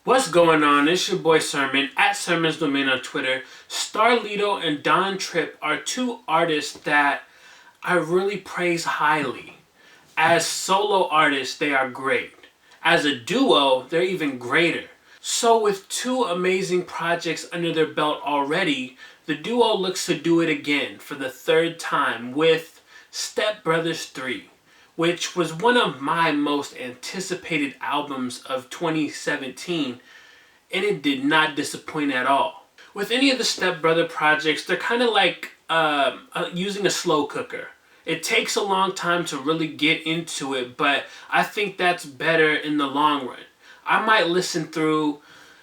What's going on? It's your boy Sermon at Sermon's Domain on Twitter. Starlito and Don Trip are two artists that I really praise highly. As solo artists, they are great. As a duo, they're even greater. So with two amazing projects under their belt already, the duo looks to do it again for the third time with Step Brothers 3, which was one of my most anticipated albums of 2017, and it did not disappoint at all. With any of the Step Brother projects, they're kind of like using a slow cooker. It takes a long time to really get into it, but I think that's better in the long run. I might listen through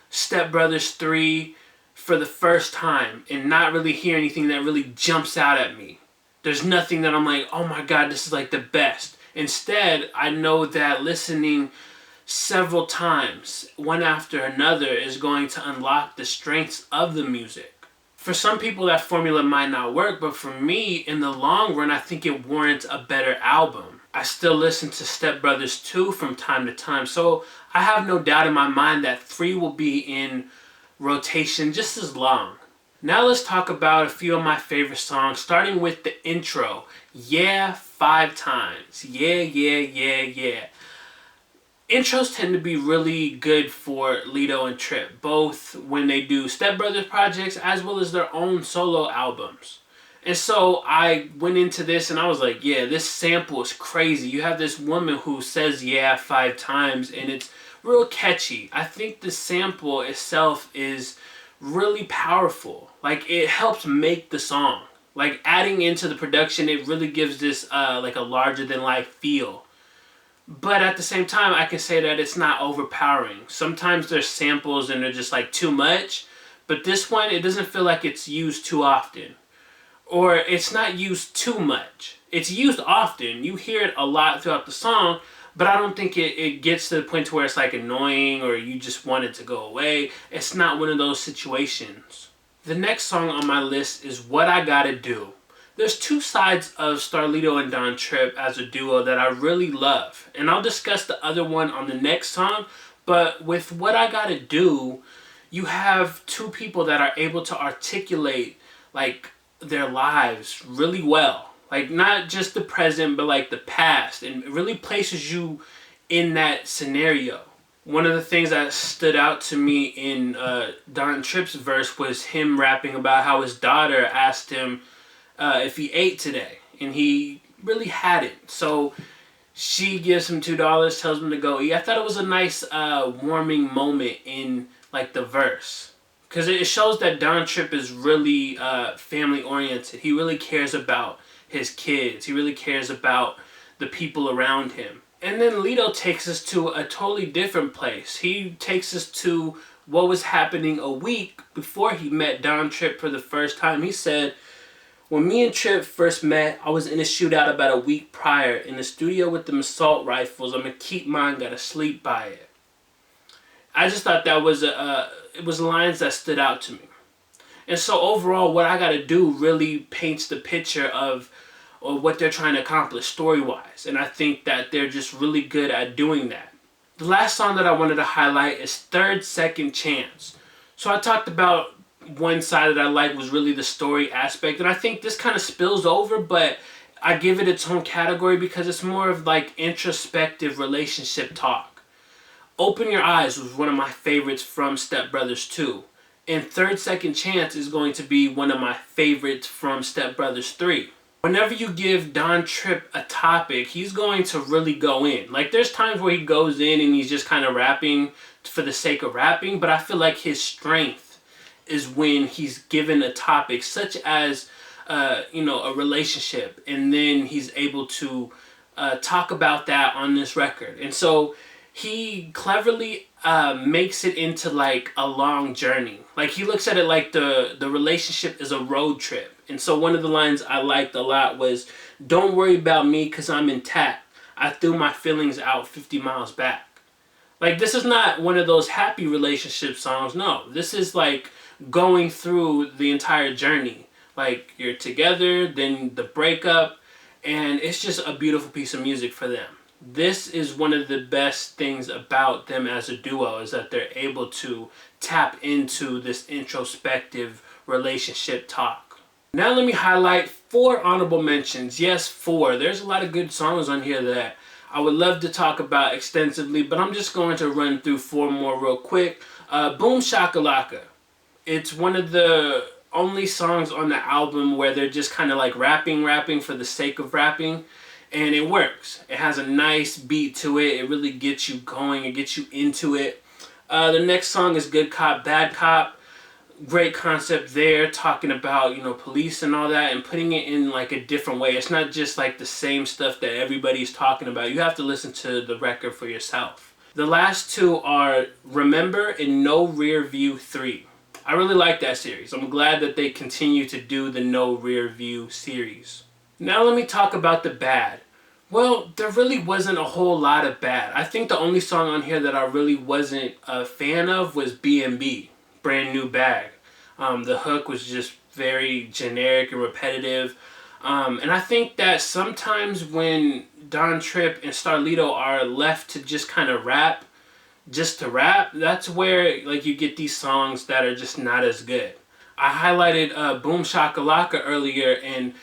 Step Brothers 3 for the first time and not really hear anything that really jumps out at me. There's nothing that I'm like, oh my god, this is like the best. Instead, I know that listening several times, one after another, is going to unlock the strengths of the music. For some people, that formula might not work, but for me, in the long run, I think it warrants a better album. I still listen to Step Brothers 2 from time to time, so I have no doubt in my mind that 3 will be in rotation just as long. Now let's talk about a few of my favorite songs, starting with the intro. Yeah, 5 times. Yeah, yeah, yeah, yeah. Intros tend to be really good for Lito and Trip, both when they do Step Brothers projects as well as their own solo albums. And so I went into this and I was like, yeah, this sample is crazy. You have this woman who says yeah 5 times and it's real catchy. I think the sample itself is really powerful. Like, it helps make the song. Like, adding into the production, it really gives this like a larger than life feel. But at the same time, I can say that it's not overpowering. Sometimes there's samples and they're just like too much, but this one, it doesn't feel like it's used too often. Or it's not used too much. It's used often. You hear it a lot throughout the song, but I don't think it gets to the point to where it's like annoying or you just want it to go away. It's not one of those situations. The next song on my list is What I Gotta Do. There's two sides of Starlito and Don Trip as a duo that I really love, and I'll discuss the other one on the next song, but with What I Gotta Do, you have two people that are able to articulate like their lives really well. Like, not just the present, but like the past, and it really places you in that scenario. One of the things that stood out to me in Don Tripp's verse was him rapping about how his daughter asked him if he ate today, and he really hadn't. So she gives him $2, tells him to go eat. I thought it was a nice warming moment in like the verse, because it shows that Don Trip is really family oriented. He really cares about his kids. He really cares about the people around him. And then Lito takes us to a totally different place. He takes us to what was happening a week before he met Don Trip for the first time. He said, when me and Trip first met, I was in a shootout about a week prior in the studio with them assault rifles. I'm gonna keep mine, gotta sleep by it. I just thought that was it was lines that stood out to me. And so overall, What I Gotta Do really paints the picture of what they're trying to accomplish story-wise. And I think that they're just really good at doing that. The last song that I wanted to highlight is Third Second Chance. So I talked about one side that I like was really the story aspect, and I think this kind of spills over, but I give it its own category because it's more of like introspective relationship talk. Open Your Eyes was one of my favorites from Step Brothers 2. And Third Second Chance is going to be one of my favorites from Step Brothers 3. Whenever you give Don Trip a topic, he's going to really go in. Like, there's times where he goes in and he's just kind of rapping for the sake of rapping, but I feel like his strength is when he's given a topic such as, a relationship, and then he's able to talk about that on this record. And so he cleverly makes it into like a long journey. Like, he looks at it like the relationship is a road trip. And so one of the lines I liked a lot was, don't worry about me because I'm intact. I threw my feelings out 50 miles back. Like, this is not one of those happy relationship songs. No, this is like going through the entire journey. Like, you're together, then the breakup, and it's just a beautiful piece of music for them. This is one of the best things about them as a duo, is that they're able to tap into this introspective relationship talk. Now let me highlight 4 honorable mentions. Yes, 4. There's a lot of good songs on here that I would love to talk about extensively, but I'm just going to run through 4 more real quick. Boom Shakalaka. It's one of the only songs on the album where they're just kind of like rapping for the sake of rapping. And it works. It has a nice beat to it. It really gets you going. It gets you into it. The next song is Good Cop, Bad Cop. Great concept there, talking about, police and all that, and putting it in like a different way. It's not just like the same stuff that everybody's talking about. You have to listen to the record for yourself. The last 2 are Remember and No Rear View 3. I really like that series. I'm glad that they continue to do the No Rear View series. Now let me talk about the bad. Well, there really wasn't a whole lot of bad. I think the only song on here that I really wasn't a fan of was B&B, Brand New Bag. The hook was just very generic and repetitive. And I think that sometimes when Don Trip and Starlito are left to just kind of rap, just to rap, that's where like you get these songs that are just not as good. I highlighted Boom Shakalaka earlier, and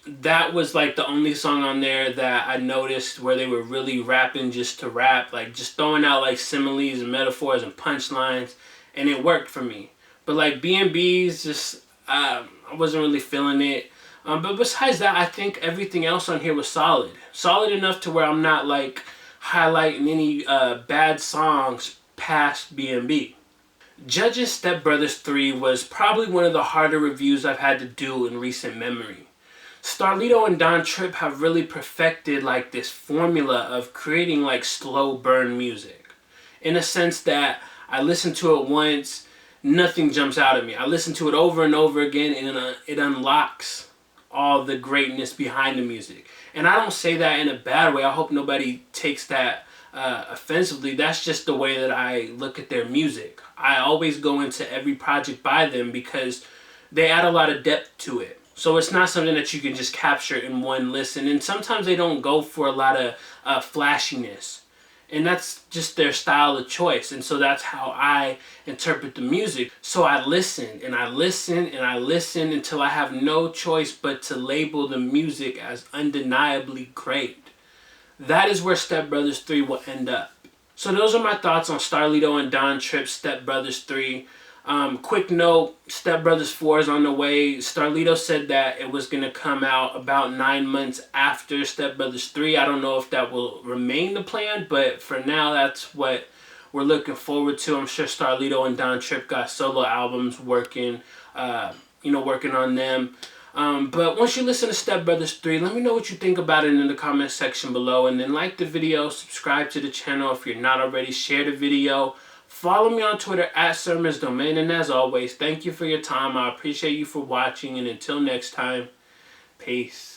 that was like the only song on there that I noticed where they were really rapping just to rap, like just throwing out like similes and metaphors and punchlines, and it worked for me. But like B&B's just, I wasn't really feeling it. But besides that, I think everything else on here was solid. Solid enough to where I'm not like highlighting any bad songs past B&B. Judge's Step Brothers 3 was probably one of the harder reviews I've had to do in recent memory. Starlito and Don Trip have really perfected like this formula of creating like slow burn music. In a sense that I listen to it once, nothing jumps out at me. I listen to it over and over again, and it unlocks all the greatness behind the music. And I don't say that in a bad way. I hope nobody takes that offensively. That's just the way that I look at their music. I always go into every project by them because they add a lot of depth to it. So it's not something that you can just capture in one listen. And sometimes they don't go for a lot of flashiness. And that's just their style of choice. And so that's how I interpret the music. So I listen and I listen and I listen until I have no choice but to label the music as undeniably great. That is where Step Brothers 3 will end up. So those are my thoughts on Starlito and Don Trip's Step Brothers 3. Quick note, Step Brothers 4 is on the way. Starlito said that it was going to come out about 9 months after Step Brothers 3. I don't know if that will remain the plan, but for now, that's what we're looking forward to. I'm sure Starlito and Don Trip got solo albums working on them. But once you listen to Step Brothers 3, let me know what you think about it in the comment section below. And then like the video, subscribe to the channel if you're not already, share the video. Follow me on Twitter @SirMsDomain, and as always, thank you for your time. I appreciate you for watching, and until next time, peace.